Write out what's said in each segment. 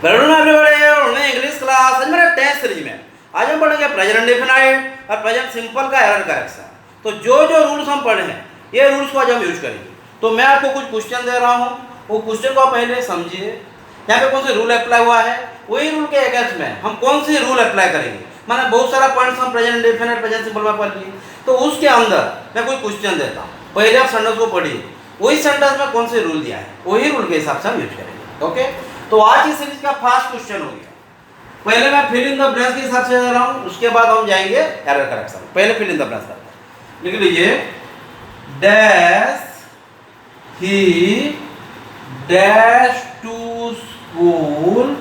English class आज मेरा test series में आज हम पढ़ेंगे प्रेजेंट इंडेफिनाइट और प्रेजेंट सिंपल का एरर करेक्शन। तो जो रूल्स हम पढ़े हैं ये रूल्स को आज हम यूज करेंगे। तो मैं आपको कुछ क्वेश्चन दे रहा हूँ, वो क्वेश्चन को आप पहले समझिए। यहाँ पे कौन सी रूल अप्लाई हुआ है, वही रूल के अगेंस्ट में हम कौन सी रूल अप्लाई करेंगे। मैंने बहुत सारा पॉइंट्स हम प्रेजेंट इंडेफिनाइट प्रेजेंट सिंपल में पढ़ लिए, तो उसके अंदर मैं कोई क्वेश्चन देता हूँ, पहले आप सेंटेंस को पढ़िए, वही सेंटेंस में कौन से रूल दिया है वही रूल के हिसाब से हम यूज करेंगे। ओके, तो आज की सीरीज का फर्स्ट क्वेश्चन हो गया। पहले मैं फिल इन द ब्लैंक्स के हिसाब से दे रहा हूँ, उसके बाद हम जाएंगे एरर करेक्शन। पहले फिल इन द ब्लैंक्स करते हैं। लिख लीजिए, dash he dash to school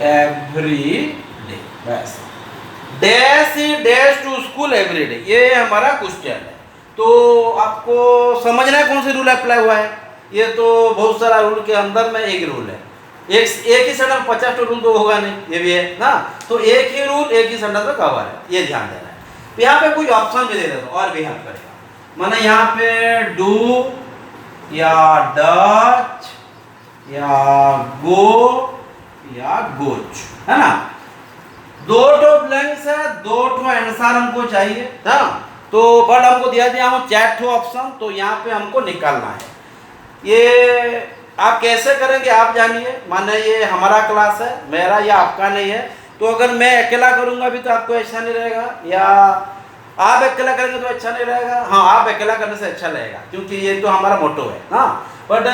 every day. बस, dash he dash to school every day, ये हमारा क्वेश्चन है। तो आपको समझना है कौन सी रूल अप्लाई हुआ है। ये तो बहुत सारा रूल के अंदर में एक रूल है, एक ही सेंटेंस 50 रूल तो होगा नहीं, ये भी है ना। तो एक ही रूल एक ही सेंटेंस में कवर है, ये ध्यान देना है। तो यहाँ पे कुछ ऑप्शन भी दे देता हूँ और भी हेल्प करेगा। माने यहाँ पे डू या डच या गो या गोच, है ना। दो ब्लैंक्स है, दो आंसर हमको चाहिए ना। तो बट हमको दिया हो 4 ऑप्शन, तो यहाँ पे हमको निकालना है। ये आप कैसे करेंगे आप जानिए। माने ये हमारा क्लास है, मेरा या आपका नहीं है। तो अगर मैं अकेला करूँगा भी तो आपको अच्छा नहीं रहेगा, या आप अकेला करेंगे तो अच्छा नहीं रहेगा। हाँ, आप अकेला करने से अच्छा लगेगा, क्योंकि ये तो हमारा मोटो है ना। बट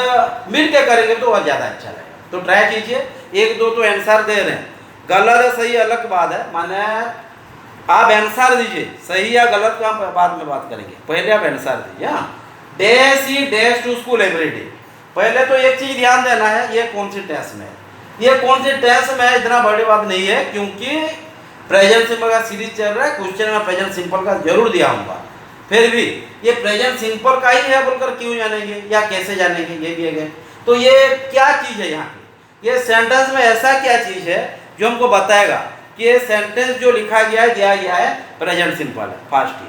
मिल के करेंगे तो और ज़्यादा अच्छा लगेगा। तो ट्राई कीजिए। एक दो तो आंसर दे रहे हैं, गलत है सही अलग बात है। माने आप आंसर दीजिए, सही या गलत का हम बाद में बात करेंगे, पहले आप आंसर दीजिए। Dash he dash to school every day. पहले तो एक चीज ध्यान देना है, ये कौन सी टेंस में है, ये कौन सी टेंस में है, इतना बड़ी बात नहीं है, क्योंकि प्रेजेंट सिंपल का सीरीज चल रहा है। क्वेश्चन में प्रेजेंट सिंपल का जरूर दिया होगा, फिर भी ये प्रेजेंट सिंपल का ही है बोलकर क्यों जानेंगे या कैसे जानेंगे, ये भी है। तो ये क्या चीज है यहाँ पे, ये सेंटेंस में ऐसा क्या चीज है जो हमको बताएगा कि ये सेंटेंस जो लिखा गया है दिया गया है प्रेजेंट सिंपल है। फर्स्ट ही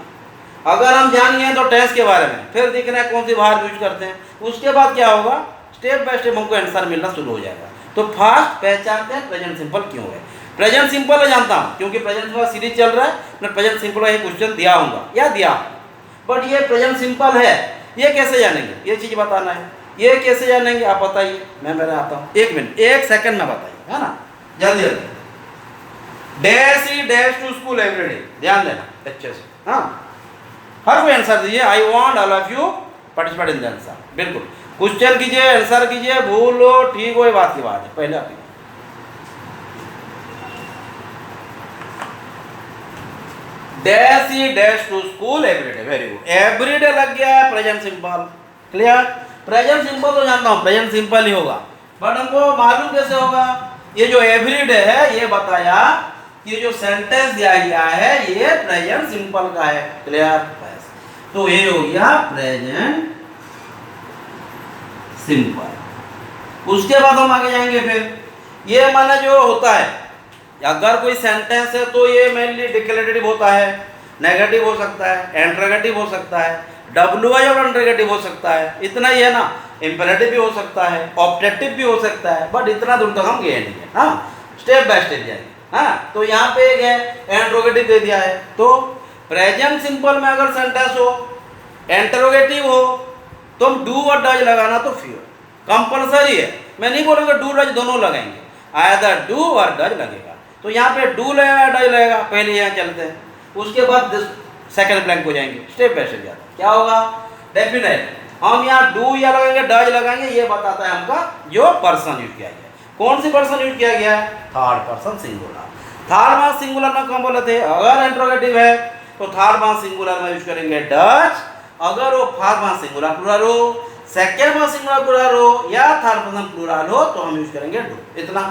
अगर हम जान गए तो टेंस के बारे में, फिर देखना है कौन सी बाहर यूज करते हैं, उसके बाद क्या होगा, स्टेप बाय स्टेप हमको आंसर मिलना शुरू हो जाएगा। तो फर्स्ट पहचानते हैं प्रेजेंट सिंपल क्यों है। प्रेजेंट सिंपल है जानता हूँ, क्योंकि प्रेजेंट सिंपल सीरीज चल रहा है, मैं प्रेजेंट सिंपल का ये क्वेश्चन दिया होगा या दिया, बट ये प्रेजेंट सिंपल है, ये कैसे जानेंगे, ये चीज बताना है। ये कैसे जानेंगे आप बताइए, मैं मेरे आता हूँ, 1 मिनट 1 सेकंड में बताइए, है ना, जल्दी जल्दी। Dash he dash to school every day, ध्यान देना अच्छे से। हाँ, हर कोई आंसर दीजिए। I want all of you participate in the answer. बिल्कुल क्वेश्चन कीजिए, आंसर कीजिए, भूल हो ठीक हो ये बात की बात है। पहले आप dash he dash to school every day, very good. Every day लग गया है present simple, clear. Present simple तो जानता हूँ प्रेजेंट सिंपल ही होगा, बट हमको मालूम कैसे होगा, ये जो एवरी डे है ये बताया कि जो सेंटेंस दिया गया है ये प्रेजेंट सिंपल का है, क्लियर। तो ये हो गया प्रेजेंट सिंपल। उसके बाद हम आगे जाएंगे। फिर ये माना जो होता है, अगर कोई सेंटेंस है तो ये मेनली डिक्लेरेटिव होता है, नेगेटिव हो सकता है, इंटरोगेटिव हो सकता है, डब्ल्यूआई और इंटरोगेटिव हो सकता है, इतना ही है ना। इंपेरेटिव भी हो सकता है, ऑब्जेक्टिव भी हो सकता है, बट इतना दूर तक हम गए नहीं है। हाँ, स्टेप बाय स्टेप जाएंगे। हाँ, तो यहाँ पे एक है इंटरोगेटिव दे दिया है। तो प्रेजेंट सिंपल में अगर सेंटेंस हो, इंटरोगेटिव हो, तो हम डू और डज लगाना तो फिर कंपलसरी है। मैं नहीं बोलूँगा डू डज दोनों लगाएंगे, आइदर डू और डज लगेगा। तो यहाँ पे डू लगेगा डज लगेगा, पहले यहाँ चलते हैं, उसके बाद सेकंड ब्लैंक हो जाएंगे, स्टेप बाय स्टेप जाता है। क्या होगा, डेफिनेट हम यहाँ डू या लगाएंगे डज लगाएंगे, ये बताता है हमका जो पर्सन यूज किया गया। कौन सी पर्सन यूज किया गया है, third person singular. Third person singular में कौन बोले थे, अगर इंटरोगेटिव है तो थर्ड पर्सन सिंगुलर में यूज करेंगे डज। अगर वो फर्स्ट पर्सन सिंगुलर प्लूरल हो, सेकंड पर्सन सिंगुलर प्लूरल हो या थर्ड पर्सन प्लूरल हो तो हम यूज करेंगे डू। इतना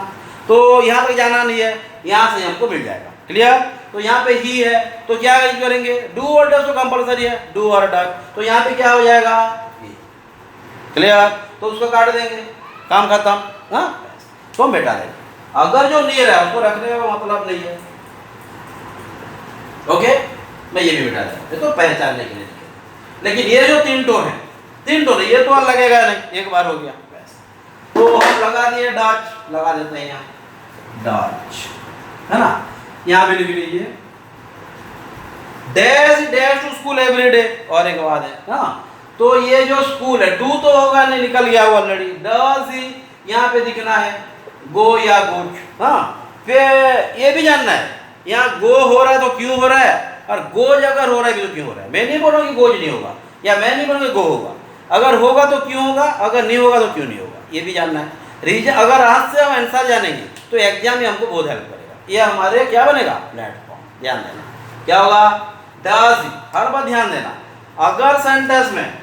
तो यहाँ तक जाना नहीं है, यहाँ से हमको मिल जाएगा, क्लियर। तो यहाँ पे ही है तो क्या यूज करेंगे, डू और डज तो कंपलसरी है, डू और डज। तो यहाँ पे क्या हो जाएगा, क्लियर। तो उसको काट देंगे, काम खत्म। हाँ, तो हम बेटा देंगे। अगर जो नियर है उसको रखने का मतलब नहीं है, ओके। मैं ये भी बेटा देंगे, तो पहचानने के लिए। लेकिन ये जो 3 टोन है, 3 टोन ये तो लगेगा नहीं, एक बार हो गया बस। तो हम लगा दिए डच, लगा देते हैं यहाँ डच, है ना। यहाँ पे लिख लीजिए dash dash to school every day, और एक बात है हाँ, तो ये जो स्कूल है डू तो होगा नहीं, निकल गया वो ऑलरेडी, डज ही यहाँ पे दिखना है, गो या गोज, हाँ। फिर ये भी जानना है यहाँ गो हो रहा है तो क्यों हो रहा है, और गोज अगर हो रहा है तो क्यों हो रहा है। मैं नहीं बोलूँगी गोज नहीं होगा, या मैं नहीं बोलूँगी गो होगा, अगर होगा तो क्यों होगा, अगर नहीं होगा तो क्यों नहीं होगा, ये भी जानना है। रीजन अगर आज से हम आंसर जानेंगे तो एग्जाम में हमको बहुत हेल्प करेगा, ये हमारे क्या बनेगा प्लेटफॉर्म, ध्यान देना क्या होगा डज, हर बार ध्यान देना। अगर सेंटेंस में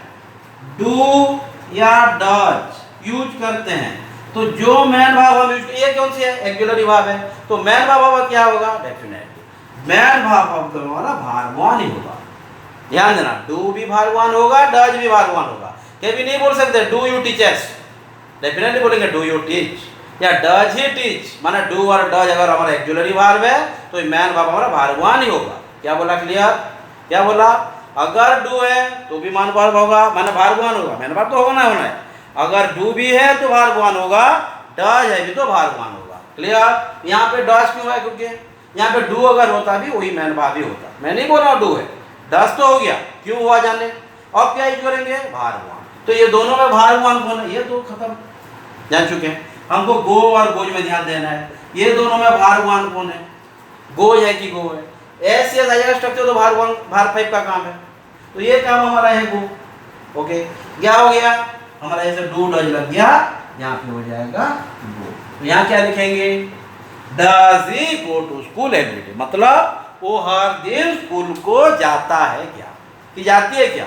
डू या डज यूज करते हैं तो जो मैन भाव हम यूज, ये कौन सी है एक्जुलरी भाव है, तो मैन भाव क्या होगा डेफिनेटली मैन भाव तो हमारा भारवान ही होगा, ध्यान देना। डू भी भारवान होगा, डज भी भारवान होगा, कभी नहीं बोल सकते डू यू टीचर्स, डेफिनेटली बोलेंगे डू यू टीच, या डज ही टीच, माना डू और डज अगर हमारा एक्जुलरी भाव है तो मैन भाव हमारा भारवान ही होगा। क्या बोला क्लियर, क्या बोला, अगर डू है तो भी मान भाव होगा, माना भारवान होगा, मैन भाव तो होना है, अगर डू भी है तो भारवान होगा, डज है भी तो भारवान होगा। क्लियर, यहाँ पे डज क्यों है, क्योंकि यहाँ पे डू अगर होता भी वही मैन भाव ही होता, मैं नहीं बोल रहा डू है, डज तो हो गया, क्यों हुआ जाने, अब क्या यूज करेंगे भारवान, तो ये दोनों में भारवान कौन है, ये तो खत्म जान चुके हैं। हमको गो और गोज में ध्यान देना है, ये दोनों में भारवान कौन है, गोज है कि गो है, ऐसे आएगा स्ट्रक्चर तो भारवान भार फाइव का काम है, तो ये काम हमारा है गो। ओके, क्या हो गया हमारा, ऐसे डू डज लग गया, यहाँ पे हो जाएगा गो, तो यहाँ क्या लिखेंगे does he go to school every day, मतलब वो हर दिन स्कूल को जाता है क्या, कि जाती है क्या,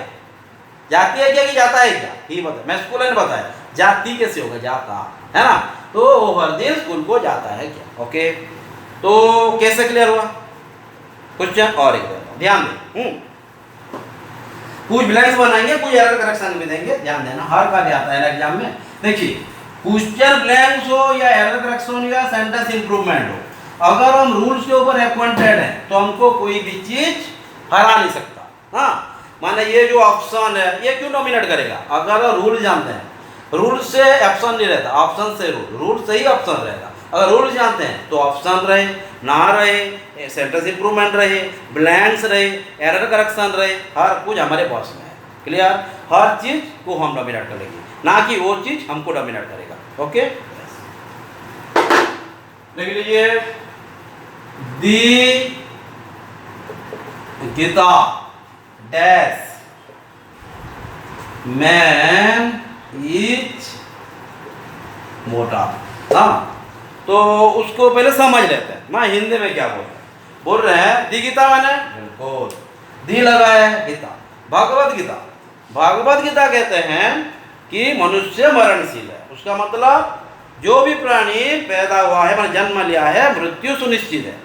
जाती है क्या कि जाता है क्या, ही बता, मैं स्कूल ने बताया जाती कैसे होगा, जाता है ना, तो वो हर दिन स्कूल को जाता है क्या। ओके, तो कैसे क्लियर हुआ क्वेश्चन, और एक ध्यान दें, कुछ ब्लैंक्स बनाएंगे, कुछ एरर करेक्शन भी देंगे, ध्यान देना, हर का भी आता है एग्जाम में। देखिए क्वेश्चन ब्लैंक्स हो या एरर करेक्शन या सेंटेंस इंप्रूवमेंट हो, अगर हम रूल्स के ऊपर अपॉइंटेड हैं तो हमको कोई भी चीज हरा नहीं सकता। हाँ, माने ये जो ऑप्शन है ये क्यों डोमिनेट करेगा, अगर रूल जानते हैं, रूल से ऑप्शन नहीं रहता, ऑप्शन से रूल से ही ऑप्शन रहेगा। अगर रूल जानते हैं तो ऑप्शन रहे ना रहे, सेंटेंस इंप्रूवमेंट रहे, ब्लैंक्स रहे, एरर करेक्शन रहे, हर कुछ हमारे पास में है। क्लियर, हर चीज को हम डोमिनेट करेंगे, ना कि वो चीज हमको डोमिनेट करेगा। ओके, लिख लीजिए दी गीता डैश मैन इज मोटा। हाँ, तो उसको पहले समझ लेते हैं, मैं हिंदी में क्या बोल रहे हैं, दी गीता मैंने बिल्कुल दी लगा है गीता, भगवत गीता, भगवत गीता कहते हैं कि मनुष्य मरणशील है, उसका मतलब जो भी प्राणी पैदा हुआ है, मैंने जन्म लिया है, मृत्यु सुनिश्चित है,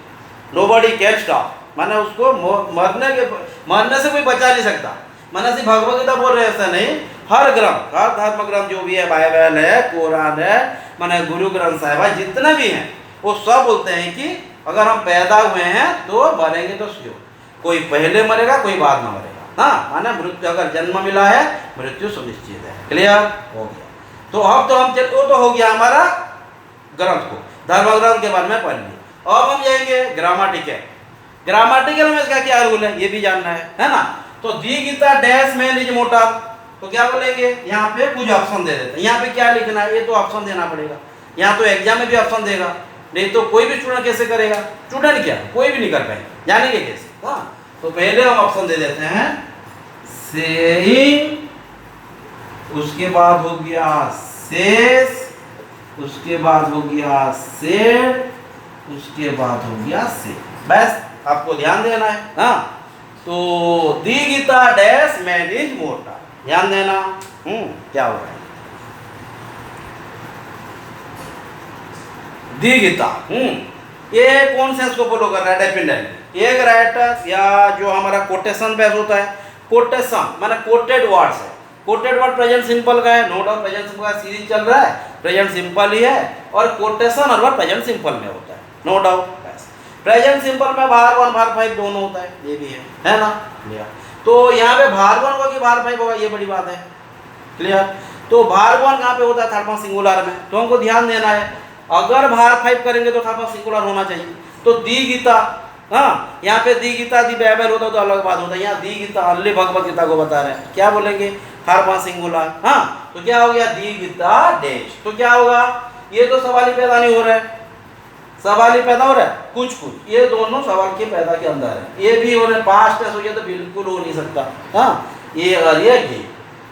नोबडी कैन स्टॉप, माने उसको मरने से कोई बचा नहीं सकता। माने सिर्फ भगवत गीता बोल रहे ऐसा नहीं, हर ग्रंथ, हर धर्म ग्रंथ जो भी है, बाइबल है, कुरान है, माने गुरु ग्रंथ साहिब है, जितने भी हैं वो सब बोलते हैं कि अगर हम पैदा हुए हैं तो मरेंगे तो श्योर, कोई पहले मरेगा कोई बाद में मरेगा। हाँ, माने मृत्यु अगर जन्म मिला है मृत्यु सुनिश्चित है। क्लियर हो गया, तो अब तो हम वो तो हो गया हमारा ग्रंथ को, धर्म ग्रंथ के बारे में पढ़ लिया। अब हम जाएंगे ग्रामेटिकल, ग्रामेटिकल में इसका क्या रूल है ये भी जानना है ना। तो दी गीता डैश मैन इज मोटा, तो क्या बोलेंगे, यहाँ पे कुछ ऑप्शन दे देते हैं, यहाँ पे क्या लिखना है ये तो ऑप्शन देना पड़ेगा, यहाँ तो एग्जाम में भी ऑप्शन देगा, नहीं तो कोई भी स्टूडेंट कैसे करेगा, स्टूडेंट क्या कोई भी नहीं कर पाएंगे, जानेंगे कैसे। हाँ, तो पहले हम ऑप्शन दे देते हैं सेइंग, उसके बाद हो गया सेस, उसके बाद हो गया सेड, उसके बाद हो गया से, बस आपको ध्यान देना है। हाँ, तो दी गीता डैश मैन इज मोटा, ध्यान देना। क्या हो रहा है, दी गीता ये कौन सेंस को फॉलो कर रहा है, डेफिनेटली एक राइटर या जो हमारा कोटेशन बेस होता है, कोटेशन माने कोटेड वर्ड्स है, कोटेड वर्ड प्रेजेंट सिंपल का है, नो डाउट प्रेजेंट सिंपल का सीरीज चल रहा है, प्रेजेंट सिंपल ही है, और कोटेशन हर बार प्रेजेंट सिंपल में होता है, नो डाउट। प्रेजेंट सिंपल में भार वन भार फाइव दोनों होता है, ये भी है ना। क्लियर, तो यहाँ पे भार वन होगा कि भार फाइव होगा ये बड़ी बात है। क्लियर, तो भार वन कहाँ पे होता है? थर्ड पर्सन सिंगुलर में। तो हमको ध्यान देना है, अगर भार 5 करेंगे तो थर्ड पर्सन सिंगुलर होना चाहिए। तो दी गीता, हाँ यहाँ पे दी गीता दी बाइबल होता तो अलग बात होता है, यहाँ दी गीता अल्ले भगवत गीता को बता रहे हैं। क्या बोलेंगे? Third person singular. हाँ तो क्या हो गया? दी गीता डैश। तो क्या होगा? ये तो सवाल ही पैदा नहीं हो रहा है, सवाल ही पैदा हो रहा है कुछ कुछ, ये दोनों सवाल के पैदा के अंदर है। ये भी हो रहा है, पास्ट टेंस हो गया तो बिल्कुल हो नहीं सकता। हाँ ये और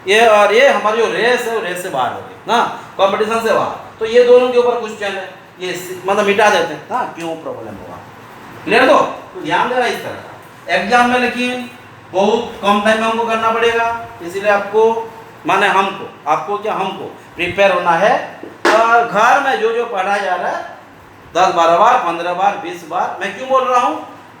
ये और ये हमारी जो रेस है वो रेस से बाहर हो गई, हाँ कंपटीशन से बाहर। तो ये दोनों के ऊपर क्वेश्चन है, ये मतलब मिटा देते हैं। हाँ क्यों प्रॉब्लम होगा? क्लियर? तो ध्यान देना इस तरह का एग्जाम में, लेकिन बहुत कम टाइम में हमको करना पड़ेगा, इसीलिए आपको माने आपको क्या हमको प्रिपेयर होना है। घर में जो जो पढ़ा जा रहा है 10-12 बार, 15 बार, 20 बार। मैं क्यों बोल रहा हूँ?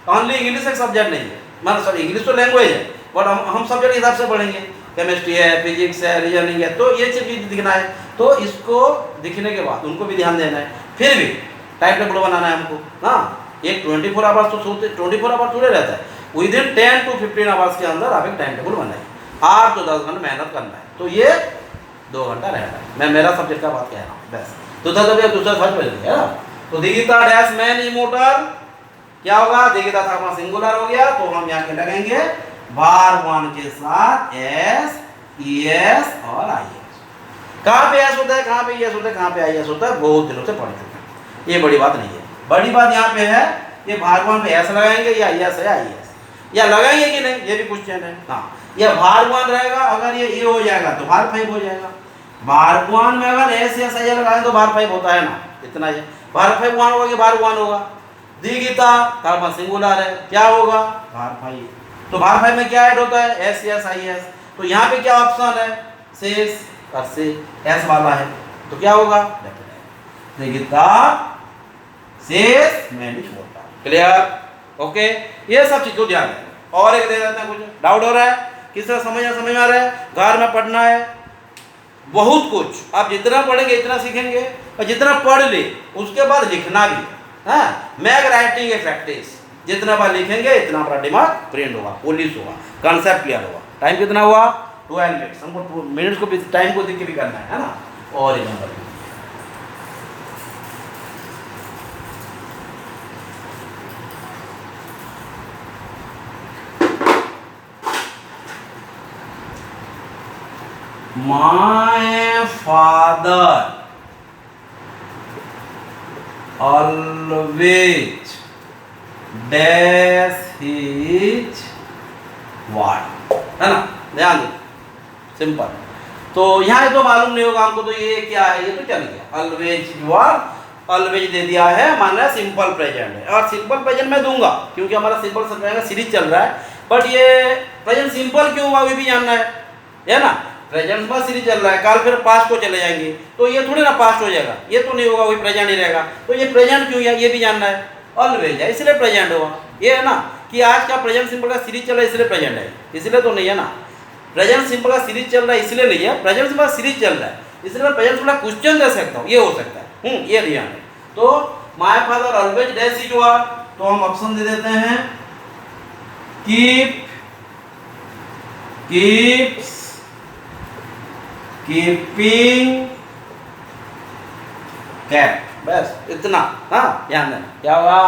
ओनली इंग्लिश एक सब्जेक्ट नहीं है, मतलब सॉरी इंग्लिश तो लैंग्वेज है, बट हम सब्जेक्ट के हिसाब से पढ़ेंगे। केमिस्ट्री है, फिजिक्स है, रीजनिंग है, तो ये चीज़ भी दिखना है। तो इसको दिखने के बाद उनको भी ध्यान देना है। फिर भी टाइम टेबल बनाना है हमको। हाँ एक 24 आवर्स तो सोते, 24 आवर्स थोड़े रहता है, विद इन 10 to 15 आवर्स के अंदर आप एक टाइम टेबल बनाइए। 8 to 10 घंटे मेहनत करना है, तो ये 2 घंटा रहना है। मैं मेरा सब्जेक्ट का बात कह रहा हूँ बस। दूसरा सब्जेक्ट दूसरा सर्च कर है ना। तो दिगिता डैश मैन इमोटर क्या होगा? दिगिता था अपना सिंगुलर हो गया, तो हम यहाँ के लगेंगे भार 1 के साथ एस, ई एस और आई एस। कहाँ पे एस होता है, कहाँ पे ई एस होता है, कहाँ पे आई एस होता है, बहुत दिनों से पढ़ चुके हैं, ये बड़ी बात नहीं है। बड़ी बात यहाँ पे है, ये भार 1 पे एस लगाएंगे या एस है आई एस, या लगाएंगे कि नहीं, ये भी क्वेश्चन है। हाँ ये भार 1 रहेगा, अगर ये ए हो जाएगा तो भार 5 हो जाएगा। भार 1 में अगर एस या आई लगाएंगे तो भार 5 होता है ना, इतना ही। भार 5 1 होगा कि भार 1 होगा? दी गीता थर्ड सिंगुलर है, क्या होगा? भार 5। तो भार 5 में क्या ऐड होता है? S S I S. तो यहाँ पे क्या ऑप्शन है? शेष और से एस वाला है, तो क्या होगा? दी गीता शेष मैन इमोर्टल। क्लियर? ओके, ये सब चीज को ध्यान रखें। और एक दे देते हैं, कुछ डाउट हो रहा है? किस तरह समझ में आ रहा है? घर में पढ़ना है बहुत कुछ, आप जितना पढ़ेंगे इतना सीखेंगे, और जितना पढ़ ले उसके बाद लिखना भी। हाँ मैग राइटिंग है प्रैक्टिस, जितना बार लिखेंगे इतना हमारा दिमाग प्रिंट होगा, पॉलिश होगा, कंसेप्ट क्लियर होगा। टाइम कितना हुआ? 12 मिनट्स। हमको 2 मिनट्स को भी टाइम को देख के भी करना है ना। और ये number My father always dash his what, है ना? ध्यान दो, सिंपल। तो यहाँ तो मालूम नहीं होगा हमको, तो ये क्या है? ये तो चल गया ऑलवेज what, ऑलवेज दे दिया है, माना सिंपल प्रेजेंट है। और सिंपल प्रेजेंट मैं दूंगा क्योंकि हमारा सिंपल का सीरीज चल रहा है। बट ये प्रेजेंट सिंपल क्यों हुआ, ये भी जानना है ना। प्रेजेंट में सीरीज चल रहा है, कल फिर पास्ट को चले जाएंगे, तो ये थोड़ी ना पास्ट हो जाएगा, ये तो नहीं होगा, वही प्रेजेंट ही रहेगा। तो ये प्रेजेंट क्यों है, ये भी जानना है। ऑलवेज है इसलिए प्रेजेंट हुआ, ये है ना कि आज का प्रेजेंट सिंपल का सीरीज चल रहा है इसलिए प्रेजेंट है, इसलिए तो नहीं है ना। प्रेजेंट सिंपल का सीरीज चल रहा है इसलिए नहीं है, प्रेजेंट सिंपल सीरीज चल रहा है इसलिए मैं प्रेजेंट सिंपल क्वेश्चन दे सकता हूँ, ये हो सकता है। ये ध्यान है। तो my father always dash is what, तो हम ऑप्शन दे देते हैं कीपिंग कैट, बस इतना। हाँ ध्यान देना, क्या होगा?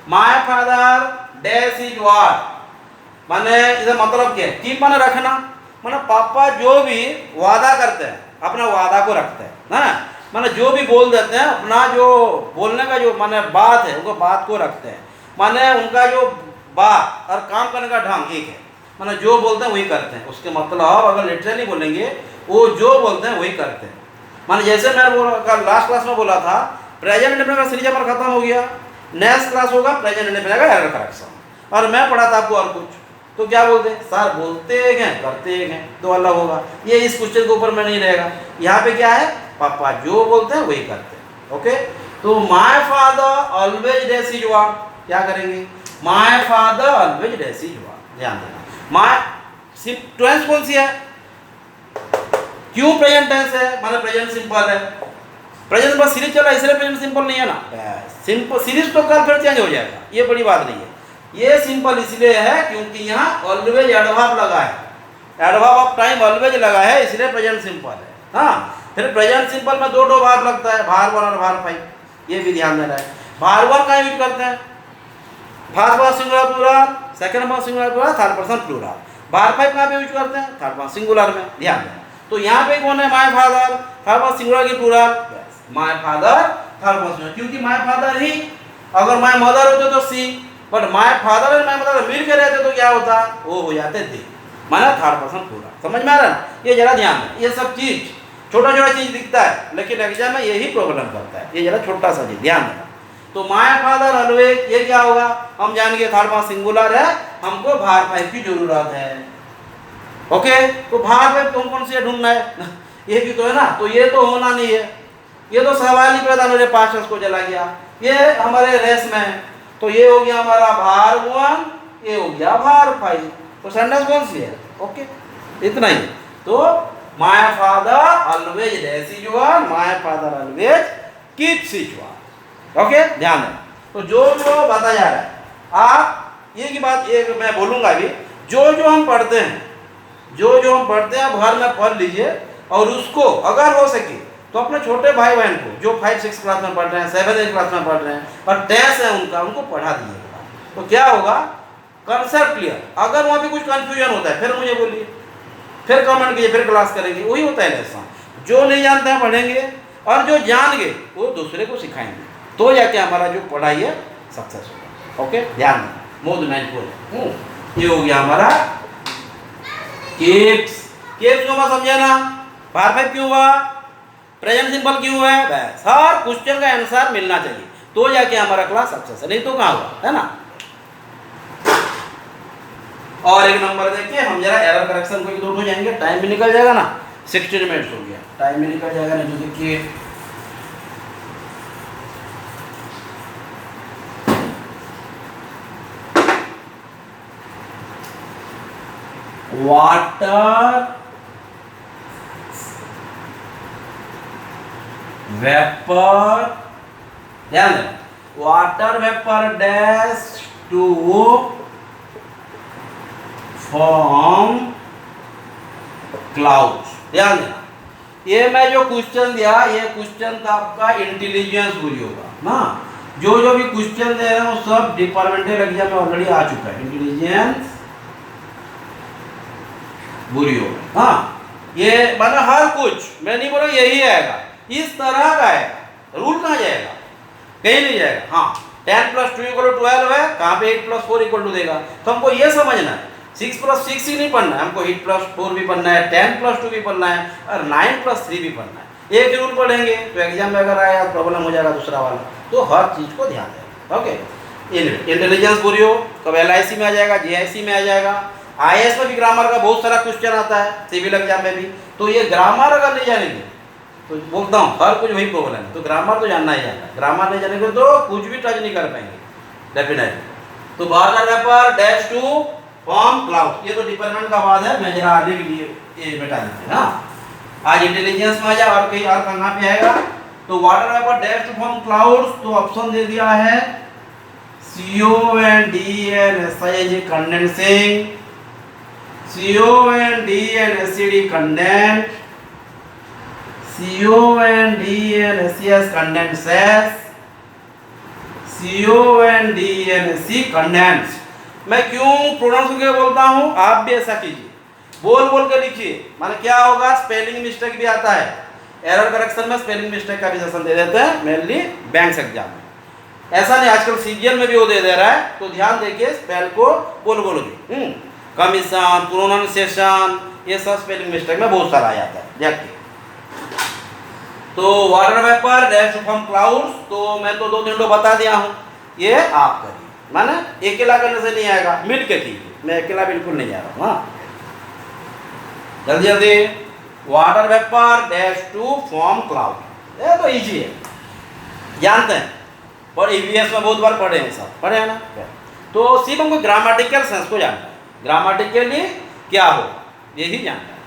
My father dash is what, माने इसका मतलब क्या है? कीप माने रखना, माने पापा जो भी वादा करते हैं अपना वादा को रखते हैं ना, माने जो भी बोल देते हैं अपना जो बोलने का जो माने बात है उनको बात को रखते हैं, माने उनका जो बात और काम करने का ढंग एक है, माने जो बोलते हैं वही करते हैं। उसके मतलब अगर लिटरली बोलेंगे वो जो बोलते हैं वही करते हैं। माने जैसे मैं लास्ट क्लास में बोला था प्रेजेंट इंडेफिनिट का सीरीज हमारा खत्म हो गया, नेक्स्ट क्लास होगा प्रेजेंट इंडेफिनिट का एरर करेक्शन, और मैं पढ़ा था आपको और कुछ, तो क्या बोलते हैं? सर बोलते हैं करते हैं, तो अलग होगा। ये इस क्वेश्चन के ऊपर में नहीं रहेगा। यहाँ पे क्या है? पापा जो बोलते हैं वही करते हैं। ओके, तो my father always dash is what, क्या करेंगे? My father always dash is what, ध्यान देना। माय टेंस कौन सी है? क्यों प्रेजेंट टेंस है? माने प्रेजेंट सिंपल है, प्रेजेंट पर सीरीज चला इसलिए प्रेजेंट सिंपल नहीं है ना। सिंपल सीरीज तो कल फिर चेंज हो जाएगा, ये बड़ी बात नहीं है। ये सिंपल इसलिए है क्योंकि यहाँ ऑलवेज एडवर्ब लगा है, एडवर्ब ऑफ टाइम ऑलवेज लगा है, इसलिए प्रेजेंट सिंपल है। हाँ, फिर प्रेजेंट सिंपल में दो भार लगता है, भार 1 और भार 5, ये भी ध्यान देना है। भार 1 कहाँ यूज करते हैं? First person singular plural, second person singular plural, third person plural. भार 5 कहाँ पे यूज करते हैं? थर्ड पर्सन सिंगुलर में, ध्यान देना। तो यहाँ पे कौन है? My father, third person singular की plural, my father third person, क्योंकि माय फादर ही, अगर माय मदर होते तो सी, बट माय फादर और माय मदर मिल के रहते तो क्या होता? वो हो जाते दे, माना थर्ड पर्सन प्लूरल। समझ में आ रहा है? ये जरा ध्यान दें, ये सब चीज छोटा छोटा चीज दिखता है, लेकिन एग्जाम में यही प्रॉब्लम करता है। ये जरा छोटा सा चीज ध्यान देना। तो माय फादर ऑलवेज, ये क्या होगा? हम जान गए थर्ड पर्सन सिंगुलर है, हमको भार 5 की जरूरत है। ओके, तो भार 5 कौन कौन से ढूंढना है? ये भी तो है ना, तो ये तो होना नहीं है, ये तो सवाल ही पैदा मेरे पास को चला गया। ये हमारे रेस में है, तो ये हो गया हमारा भार 1, ये हो गया भार 5, तो सेंटेंस कौन सी है? ओके, इतना ही। तो my father always dash is one, my father always keeps is one. Okay, ध्यान देना। तो जो जो बताया जा रहा है, आप ये की बात एक मैं बोलूंगा अभी, जो जो हम पढ़ते हैं, जो जो हम पढ़ते हैं आप घर में पढ़ लीजिए, और उसको अगर हो सके तो अपने छोटे भाई बहन को जो 5-6 क्लास में पढ़ रहे हैं, 7-8 क्लास में पढ़ रहे हैं, और टेस्ट है उनका, उनको पढ़ा दीजिएगा। तो क्या होगा? Concept clear. अगर वहाँ पे कुछ कंफ्यूजन होता है फिर मुझे बोलिए, फिर कमेंट कीजिए, फिर क्लास करेंगे। वही होता है लेसन, जो नहीं जानते हैं पढ़ेंगे, और जो जान गए वो दूसरे को सिखाएंगे, तो जाके हमारा जो पढ़ाई है सक्सेस होगा। ओके, ध्यान दें। मोड 9 ये हो गया हमारा केप्स। केप्स को मत समझे ना, भार 5 क्यों हुआ, प्रेजेंट सिंपल क्यों है, बस हर क्वेश्चन का आंसर मिलना चाहिए, तो जाके हमारा क्लास सक्सेस है, नहीं तो कहाँ हुआ, है ना। और एक नंबर देखिए, हम जरा एरर करेक्शन को एक दो हो जाएंगे, टाइम भी निकल जाएगा ना, 16 मिनट्स हो गया, टाइम भी निकल जाएगा। नहीं तो देखिए वाटर वेपर, ध्यान दें, water vapour dash to form clouds. ध्यान देना, ये मैं जो क्वेश्चन दिया, ये क्वेश्चन था आपका इंटेलिजेंस बुरी होगा ना। जो जो भी क्वेश्चन दे रहे हैं वो सब डिपार्टमेंटल एग्जाम में ऑलरेडी आ चुका है, इंटेलिजेंस बुरी होगा। हाँ, ये माना हर कुछ, मैं नहीं बोल रहा यही आएगा, इस तरह का है, रूल कहाँ जाएगा? कहीं नहीं जाएगा। हाँ, 10 + 2 = 12 है, कहाँ पे 8 + 4 = देगा। तो हमको ये समझना है 6 + 6 ही नहीं पढ़ना है, हमको 8 + 4 भी पढ़ना है, 10 + 2 भी पढ़ना है, और 9 + 3 भी पढ़ना है। एक रूल पढ़ेंगे तो एग्जाम में अगर आया प्रॉब्लम हो जाएगा दूसरा वाला, तो हर चीज़ को ध्यान दें। ओके, इंटेलिजेंस बुरी हो, कब LIC में आ जाएगा, GIC में आ जाएगा, IAS में भी ग्रामर का बहुत सारा क्वेश्चन आता है, सिविल एग्जाम में भी। तो ये ग्रामर अगर नहीं जानेंगे तो बोलता हूँ हर कुछ वही प्रॉब्लम है, तो ग्रामर तो जानना ही जानना है, ग्रामर नहीं जानेंगे तो कुछ भी टच नहीं कर पाएंगे डेफिनेटली। तो water vapour dash to form cloud, ये तो डिपार्टमेंट का बात है, मैं जरा आगे के लिए ये बेटा देते हैं ना। आज इंटेलिजेंस में आ जाए, और कहीं और कहाँ पे आएगा? तो water vapour dash to form clouds, तो ऑप्शन दे दिया है CONDENSI condensing, CONDENSCD condense, CONDENSCS condenses, CONDENSC condense। मैं क्यों प्रोनाउंस करके बोलता हूँ, आप भी ऐसा कीजिए, बोल बोल के लिखिए। माने क्या होगा, स्पेलिंग मिस्टेक भी आता है, एरर करेक्शन में स्पेलिंग मिस्टेक का भी सेशन दे देते हैं, मेनली बैंक्स एग्जाम में। ऐसा नहीं, आजकल CGL में भी वो दे रहा है, तो ध्यान देखिए, स्पेल को बोल बोल के, कमीशन, प्रोनाउंसिएशन, ये सब स्पेलिंग मिस्टेक में बहुत सारा आ जाता है, देखिए। तो water vapour dash to form clouds, तो मैं तो 2-3 बता दिया हूँ, ये आप करिए, माने अकेला करने से नहीं आएगा, मिल के कीजिए, मैं अकेला बिल्कुल नहीं जा रहा हूँ। हाँ, जल्दी जल्दी, water vapour dash to form cloud, ये तो इजी है, जानते हैं, और EVS में बहुत बार पढ़े हैं, सब पढ़े हैं ना। तो सिर्फ हमको ग्रामेटिकल सेंस को जानना है, ग्रामेटिकली क्या हो यही जानना है।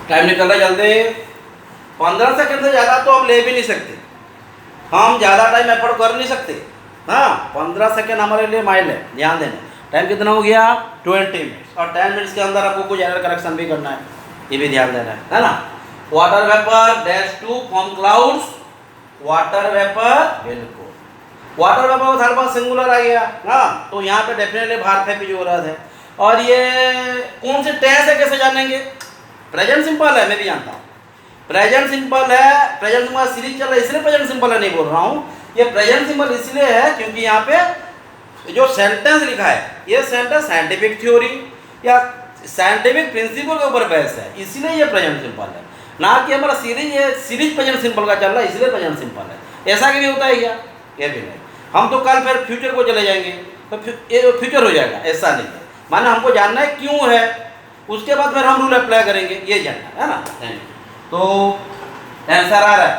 टाइम निकल रहा है, जल्दी, 15 सेकंड से ज़्यादा तो हम ले भी नहीं सकते, हम ज़्यादा टाइम एफर्ट कर नहीं सकते। हाँ, 15 सेकेंड हमारे लिए माइल है, ध्यान देना। टाइम कितना हो गया? 20 मिनट्स। और 10 मिनट्स के अंदर आपको कुछ एरर करेक्शन भी करना है, ये भी ध्यान देना है ना। Water vapour dash to form clouds, water vapour, बिल्कुल वाटर वेपर का थर्ड पर्सन सिंगुलर आ गया। हाँ, तो यहाँ पे डेफिनेटली भारत है की जरूरत है। और ये कौन से टेंस है कैसे जानेंगे? प्रेजेंट सिंपल है, मैं भी जानता हूँ प्रेजेंट सिंपल है। प्रेजेंट सिंपल सीरीज चल रहा है इसलिए प्रेजेंट सिंपल है नहीं बोल रहा हूँ। ये प्रेजेंट सिंपल इसलिए है क्योंकि यहाँ पे जो सेंटेंस लिखा है ये सेंटेंस साइंटिफिक थ्योरी या साइंटिफिक प्रिंसिपल के ऊपर बेस है, इसलिए ये प्रेजेंट सिंपल है। ना कि हमारा सीरीज प्रेजेंट सिंपल का चल रहा है इसलिए प्रेजेंट सिंपल है। ऐसा कि भी होता है क्या? ये भी नहीं। हम तो कल फिर फ्यूचर को चले जाएंगे तो फ्यूचर हो जाएगा, ऐसा नहीं है। माने हमको जानना है क्यों है, उसके बाद फिर हम रूल अप्लाई करेंगे, ये जानना है ना। तो आंसर आ रहा है,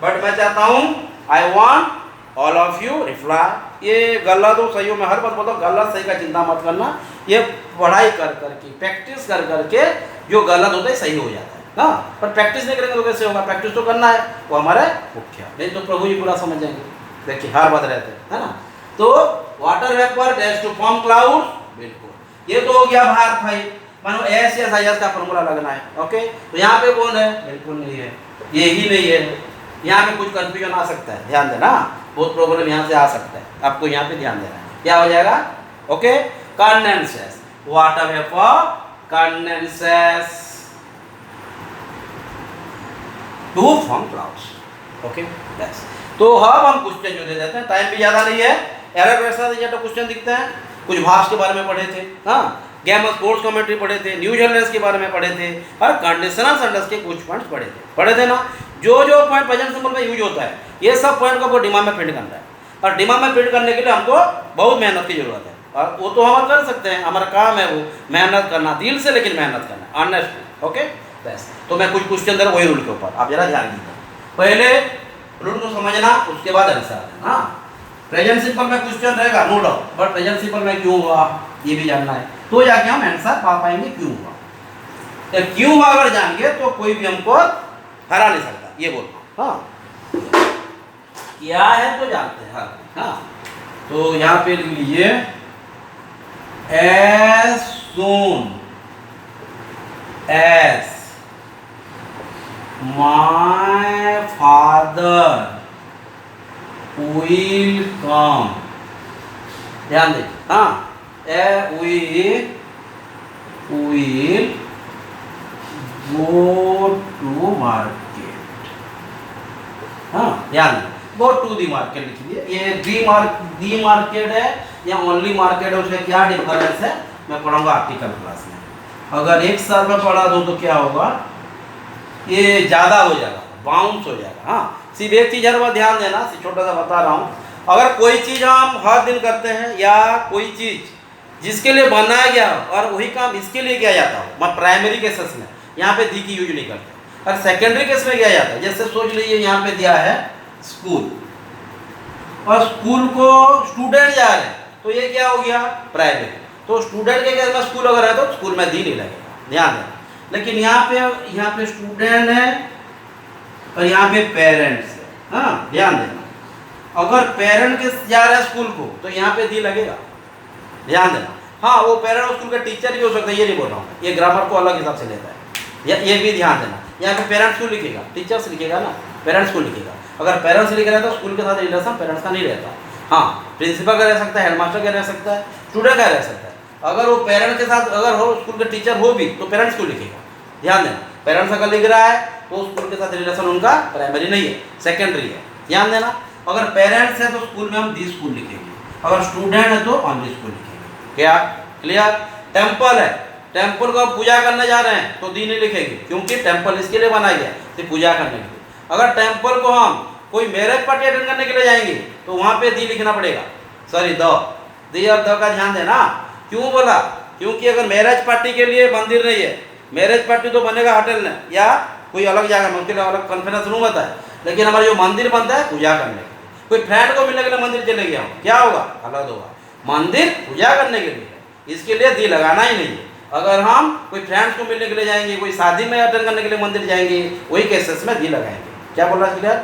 बट मैं चाहता हूँ I want all of you reply. ये गलत हो सही हो, मैं हर बात बोलता हूँ गलत सही का चिंता मत करना। ये पढ़ाई कर करके प्रैक्टिस कर करके जो गलत होता है सही हो जाता है। हाँ, पर प्रैक्टिस नहीं करेंगे तो कैसे होगा? प्रैक्टिस तो करना है, वो हमारे मुख्य, नहीं तो प्रभु जी पूरा समझ जाएंगे। देखिए हर बात रहते हैं, है ना। तो water vapour dash to form cloud, बिल्कुल ये तो हो गया भारत भाई। मानो एस या साइज का फॉर्मूला लगना है। ओके, तो यहाँ पे कौन है? बिल्कुल नहीं है, ये ही नहीं है। यहाँ पे कुछ कंफ्यूजन आ सकता है, ध्यान देना, बहुत प्रॉब्लम यहाँ से आ सकता है, आपको यहाँ पे ध्यान देना है। क्या हो जाएगा? Okay, condenses, water vapour condenses to form clouds. Okay, बस। तो अब हम क्वेश्चन जो दे देते हैं, टाइम भी ज़्यादा नहीं है, एरर वैसा नहीं है तो क्वेश्चन दिखते हैं। कुछ भाष के बारे में पढ़े थे, हाँ, गेम ऑफ स्पोर्ट्स कमेंट्री पढ़े थे, न्यूज हेडलाइंस के बारे में पढ़े थे, और कंडीशनल सेंटेंस के कुछ पॉइंट्स पढ़े थे ना। जो पॉइंट प्रेजेंट सिंपल में यूज होता है, ये सब पॉइंट को आपको दिमाग में प्रिंट करना है। और दिमाग में प्रिंट करने के लिए हमको बहुत मेहनत की जरूरत है, और वो तो हम कर सकते हैं, हमारा काम है वो मेहनत करना, दिल से लेकिन मेहनत करना, ऑनेस्टली। ओके, बस। तो मैं कुछ क्वेश्चन दे रहा हूँ वही रूल के ऊपर, आप जरा ध्यान दीजिए। पहले रूल को समझना, उसके बाद आंसर देना। प्रेजेंट सिंपल में क्वेश्चन रहेगा no doubt, but present simple में क्यों हुआ ये भी जानना है, तो जाके हम आंसर पा पाएंगे क्यों हुआ। तो क्यों हुआ अगर जानेंगे तो कोई भी हमको हरा नहीं सकता, ये बोलना। हाँ, क्या है तो जानते हैं। हाँ, तो यहाँ पे लिख लीजिए as soon as my father will come, ध्यान दें। हाँ, will go to market। हाँ, ध्यान दें, गो टू दी मार्केट लिख लीजिए। ये दी मार्केट है या ओनली मार्केट है, उसका क्या डिफरेंस है मैं पढ़ाऊंगा आर्टिकल क्लास में। अगर एक साल में पढ़ा दूँ तो क्या होगा, ये ज़्यादा हो जाएगा, बाउंस हो जाएगा। हाँ, सिर्फ एक चीज़ हर बार ध्यान देना, छोटा सा बता रहा हूँ। अगर कोई चीज़ हम हर दिन करते हैं या कोई चीज़ जिसके लिए बनाया गया हो और वही काम इसके लिए किया जाता हो, मैं प्राइमरी केसेस में यहाँ पे दी की यूज नहीं करते, और सेकेंडरी केस में किया जाता है। जैसे सोच लीजिए यहाँ पे दिया है स्कूल, और स्कूल को स्टूडेंट जा रहे हैं, तो ये क्या हो गया? प्राइवेट। तो स्टूडेंट के केस में स्कूल अगर है तो स्कूल में दी नहीं लगेगा, ध्यान दें। लेकिन यहाँ पे स्टूडेंट है और यहाँ पे पेरेंट्स है। हाँ, ध्यान देना, अगर पेरेंट के जा रहे हैं स्कूल को तो यहाँ पे दी लगेगा, ध्यान देना। हाँ, वो पेरेंट स्कूल का टीचर भी हो सकता है, ये नहीं बोल रहा हूँ, ये ग्रामर को अलग हिसाब से लेता है, ये भी ध्यान देना। यहाँ पे पेरेंट्स क्यों लिखेगा? टीचर्स लिखेगा ना, पेरेंट्स को लिखेगा। अगर पेरेंट्स लिख रहा है तो स्कूल के साथ रिलेशन पेरेंट्स का नहीं रहता। हाँ, प्रिंसिपल का रह सकता है, हेडमास्टर का रह सकता है, स्टूडेंट का रह सकता है। अगर वो पेरेंट्स के साथ अगर हो, स्कूल के टीचर हो भी, तो पेरेंट्स क्यों लिखेगा? ध्यान देना, पेरेंट्स अगर लिख रहा है तो स्कूल के साथ रिलेशन उनका प्राइमरी नहीं है, सेकेंडरी है, ध्यान देना। अगर पेरेंट्स है तो स्कूल में हम दी स्कूल लिखेंगे, अगर स्टूडेंट है तो ऑनली स्कूल लिखेंगे। क्या क्लियर? टेम्पल है, टेम्पल को पूजा करने जा रहे हैं तो दी नहीं लिखेंगे, क्योंकि टेम्पल इसके लिए बनाया गया तो पूजा करने के लिए। अगर टेम्पल को हम कोई मैरिज पार्टी अटेंड करने के लिए जाएंगे तो वहाँ पे दी लिखना पड़ेगा, सॉरी दी और द का ध्यान देना। क्यों बोला? क्योंकि अगर मैरिज पार्टी के लिए मंदिर नहीं है, मैरिज पार्टी तो बनेगा होटल में या कोई अलग जगह में, उसके लिए अलग कॉन्फ्रेंस रूम होता है। लेकिन हमारा जो मंदिर बनता है पूजा करने, कोई फ्रेंड को मिलने के लिए मंदिर चले गया, क्या होगा? अलग होगा। मंदिर पूजा करने के लिए, इसके लिए दी लगाना ही नहीं है। अगर हम कोई फ्रेंड्स को मिलने के लिए जाएंगे, कोई शादी में अटेंड करने के लिए मंदिर जाएंगे, वही केसेस में दी लगाएंगे। क्या बोल रहा है क्लियर?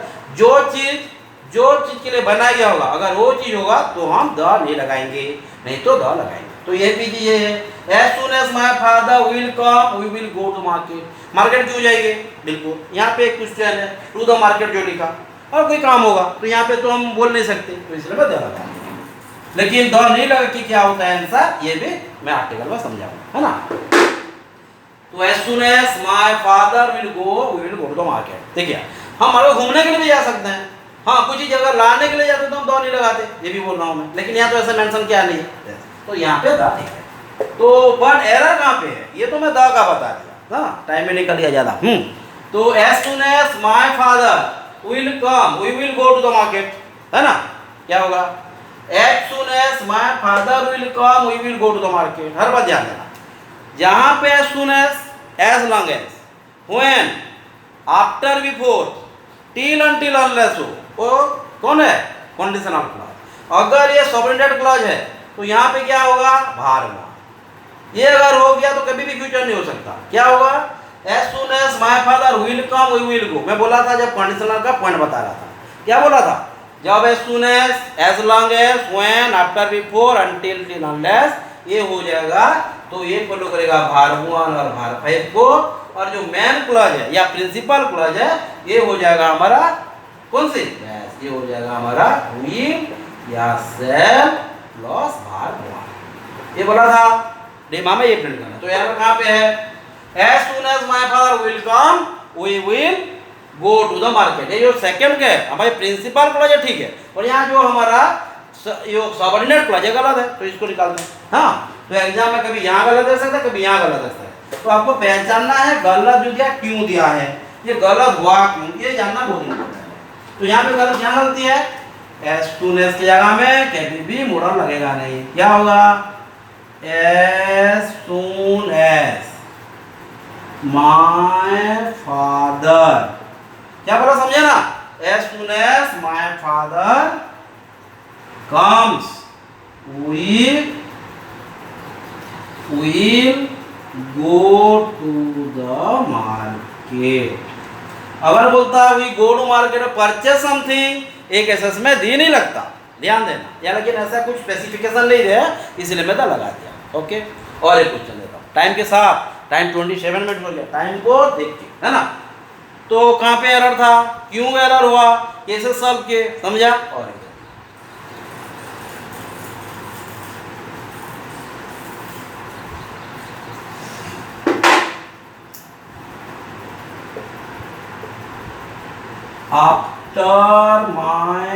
जो चीज के लिए बनाया गया होगा, अगर वो चीज होगा तो हम द नहीं लगाएंगे, नहीं तो द लगाएंगे। तो ये भी ये है, as soon as my father will come we will go to market. Market क्यों जाएंगे? बिल्कुल, यहाँ पे एक क्वेश्चन है, टू द मार्केट जो लिखा, और कोई काम होगा तो यहाँ पे तो हम बोल नहीं सकते, तो इसलिए मैं द लगाऊंगा। लेकिन द नहीं लगा कि क्या होता है आंसर, ये भी मैं आर्टिकल में समझाऊंगा, है ना। तो as soon as my father will go we will go to the market. देखिए, हम मार्केट घूमने के लिए भी जा सकते हैं, हाँ, कुछ ही जगह लाने के लिए जाते तो हम द नहीं लगाते, ये भी बोल रहा हूँ मैं, लेकिन यहाँ तो ऐसा मेंशन किया नहीं है, तो यहाँ पे द ठीक है। तो बट एरर कहाँ पे है, ये तो मैं द का बता दिया, हाँ, टाइम में निकल गया ज़्यादा। तो as soon as my father will come we will go to the market, है ना, क्या होगा, as soon as my father will come we will go to the market. हर बात ध्यान देना, जहाँ पे as soon as long as, when, after, before, till, until, unless हो, वो कौन है, कंडीशनल क्लॉज। अगर ये सबऑर्डिनेट क्लॉज है तो यहाँ पे क्या होगा, भार होगा। ये अगर हो गया तो कभी भी फ्यूचर नहीं हो सकता। क्या होगा, as soon as my father will come we will go. मैं बोला था जब कंडीशनल का पॉइंट बता रहा था, क्या बोला था, जब as soon as long as, when, after, before, until, till, unless ये हो जाएगा तो ये फॉलो करेगा भार 1 और भार 5 को, और जो मेन क्लॉज है या प्रिंसिपल क्लॉज है ये हो जाएगा हमारा कौन सी, ये हो जाएगा हमारा विल या शैल प्लस भार 1। ये बोला था डेमा में, ये प्रिंट करना। तो एरर कहाँ पे है, as soon as my father will come we will go to the market. ये जो सेकंड का है हमारे प्रिंसिपल क्लॉज है, ठीक है, और यहाँ जो हमारा सबऑर्डिनेट क्लॉज है गलत है, तो इसको निकाल दें। हाँ, तो एग्जाम में कभी यहाँ गलत दे सकता है, कभी यहाँ गलत दे सकता है, तो आपको पहचानना है गलत जो दिया क्यों दिया है, ये गलत हुआ क्यों, ये जानना बहुत इंपॉर्टेंट है। तो यहाँ पे गलत, यहाँ गलती है, एज सुन एज की जगह में कभी भी मोड़ल लगेगा नहीं, क्या होगा, as soon as my father, क्या बोला समझे ना, as soon as my father comes we will go to the market. अगर बोलता है we go to market purchase something, एक ऐसा में दी नहीं लगता, ध्यान देना, या लेकिन ऐसा कुछ स्पेसिफिकेशन नहीं है, इसलिए मैं तो लगा दिया। ओके, और एक क्वेश्चन लेता हूँ टाइम के साथ, टाइम 27 मिनट हो गया, टाइम को देख के, है ना। तो कहाँ पे एरर था, क्यों एरर हुआ, कैसे सॉल्व किए, समझा। और after my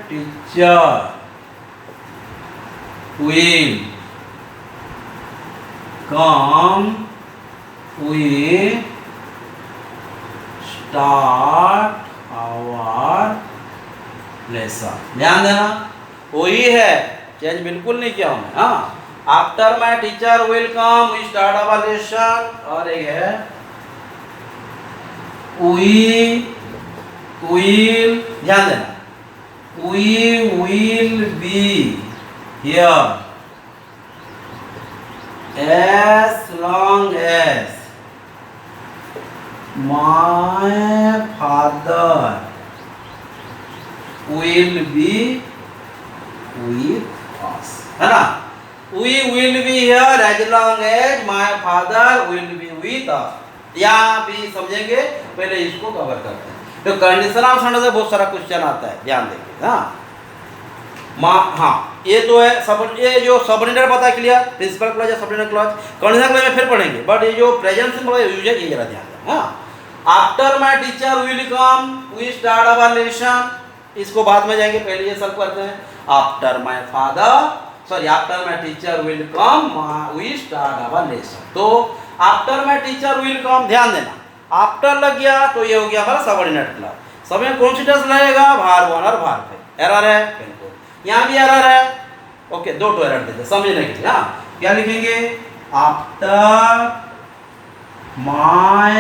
teacher will come we start our lesson। ध्यान देना, वही है, चेंज बिल्कुल नहीं किया हूँ। हाँ, after my teacher will come we start our lesson, और एक है वी will, ध्यान देना, we will be here as long as my father will be with us, है ना। We will be here as long as my father will be with us। यहाँ भी समझेंगे, पहले इसको कवर करते हैं। तो कंडीशनल सेंटेंस से बहुत सारा क्वेश्चन आता है, ध्यान देखिए। हाँ, हाँ, ये तो है सब, ये जो सबऑर्डिनेट पता है क्लियर, प्रिंसिपल क्लॉज या सबऑर्डिनेट क्लॉज, कंडीशनल क्लॉज में फिर पढ़ेंगे, बट ये जो प्रेजेंट सिंपल यूज है ये जरा ध्यान दें। हाँ, after my teacher will come we start our lesson, इसको बाद में जाएंगे, पहले ये सब करते हैं। After my father, sorry, after my teacher will come we start our lesson. तो after my teacher will come, ध्यान देना, आफ्टर लग गया तो ये हो गया हमारा सबऑर्डिनेट क्लॉज। सब में कौन सी टेंस लगेगा, भार 1 और भार 5। एरर है बिल्कुल, यहाँ भी एरर है। ओके, दो तो एरर देते समझने के लिए। हाँ, क्या लिखेंगे, आफ्टर माय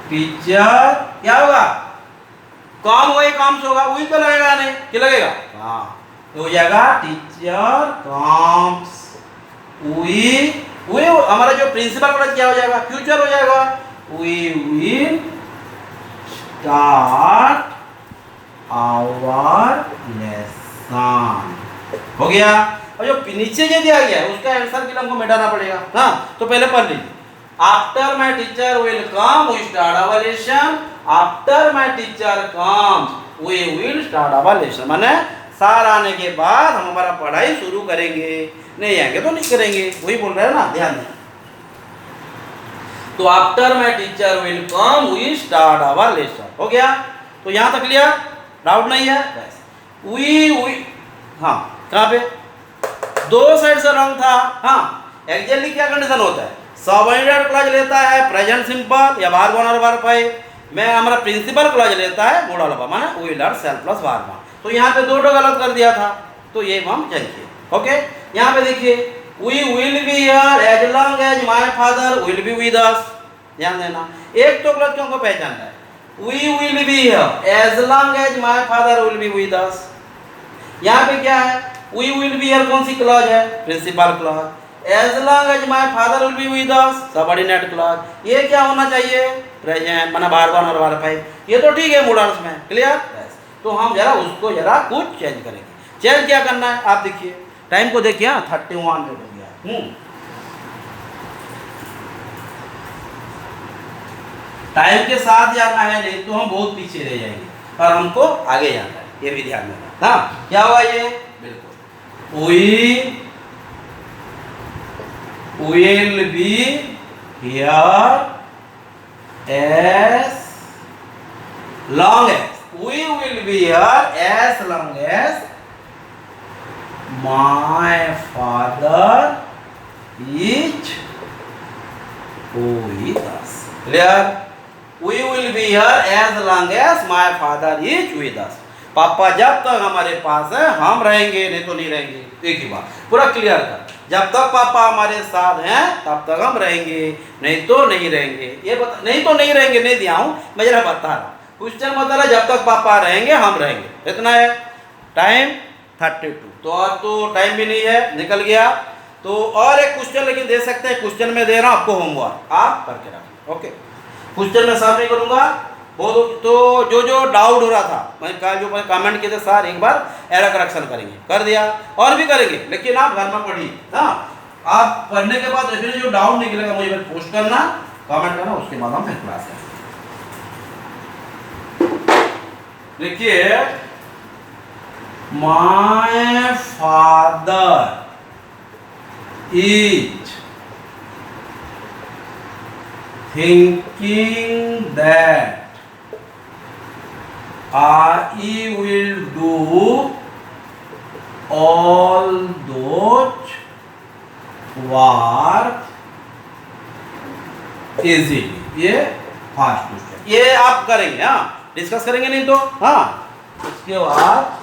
टीचर, क्या होगा, काम वही काम से होगा, वही तो लगेगा नहीं, क्या लगेगा, हाँ, तो हो जाएगा टीचर कम्स वी हमारा जो प्रिंसिपल क्लॉज क्या हो जाएगा, फ्यूचर हो जाएगा, we will start our lesson. हो गया। और जो नीचे ये दिया गया है उसका आंसर के लिए हमको मिटाना पड़ेगा। हाँ, तो पहले पढ़ लीजिए। After my teacher will come we start our lesson. After my teacher comes we will start our lesson. माने सार आने के बाद हम हमारा पढ़ाई शुरू करेंगे, नहीं आएंगे तो नहीं करेंगे। वही बोल रहे हैं ना, ध्यान दें। तो after my teacher will come we start our lesson. हो गया। तो यहां तक क्लियर, डाउट नहीं है। वी हाँ, कहां पे दो साइड से रंग था। हाँ, एक्चुअली क्या कंडीशन होता है, सबऑर्डिनेट क्लॉज लेता है प्रेजेंट सिंपल या वर्ब वन और वर्ब फाइव में, हमारा प्रिंसिपल क्लॉज लेता है मोडल वर्ब, माने विल और सेल्फ प्लस वर्ब वन। तो यहाँ पे दो गलत कर दिया था, तो ये हम चेंज किए। ओके, यहाँ पे देखिए we will be here as long as my father will be with us. ध्यान देना, एक तो क्लॉज को पहचानना है। We will be here as long as my father will be with us. यहाँ पे क्या है, वी विल बी हियर कौन सी क्लॉज है, principal clause. As long as my father will be with us, subordinate clause. ये क्या होना चाहिए, प्रेजेंट, माना वर्ब वन और वर्ब फाइव। ये तो ठीक है मोडल्स में, क्लियर। तो हम जरा उसको जरा कुछ चेंज करेंगे। चेंज क्या करना है, आप देखिए टाइम को देखिए। 31 मिनट हो गया। टाइम के साथ जाना है, नहीं तो हम बहुत पीछे रह जाएंगे और हमको आगे जाना है, ये भी ध्यान देना। हाँ, क्या हुआ ये, बिल्कुल we will be here as long as, we will be here as long as my father is with us. Clear? We will be here as long as my father is with us. पापा जब तक हमारे पास है हम रहेंगे, नहीं तो नहीं रहेंगे। एक ही बात पूरा क्लियर कर, जब तक पापा हमारे साथ हैं तब तक हम रहेंगे, नहीं तो नहीं रहेंगे। ये बता, नहीं तो नहीं रहेंगे नहीं दिया हूं मैं, जरा बता रहा हूं। क्वेश्चन मतलब है जब तक पापा रहेंगे हम रहेंगे, इतना है। टाइम 32, तो और तो टाइम भी नहीं है, निकल गया। तो और एक क्वेश्चन लेकिन दे सकते हैं, क्वेश्चन में दे रहा हूं आपको, होमवर्क आप करके रखें। ओके, क्वेश्चन में साफ नहीं करूंगा बहुत। तो जो जो डाउट हो रहा था, मैं जो कमेंट किए थे सर एक बार एरर करेक्शन करेंगे, कर दिया। और भी करेंगे, लेकिन आप घर में पढ़िए। हाँ, आप पढ़ने के बाद जो डाउट निकलेगा मुझे पोस्ट करना, कमेंट करना, उसके बाद हम फिर क्लास करेंगे। देखिए, my father is thinking that I will do all those work easily. ये फर्स्ट क्वेश्चन, ये आप करेंगे। हाँ, डिस्कस करेंगे नहीं तो। हाँ, उसके बाद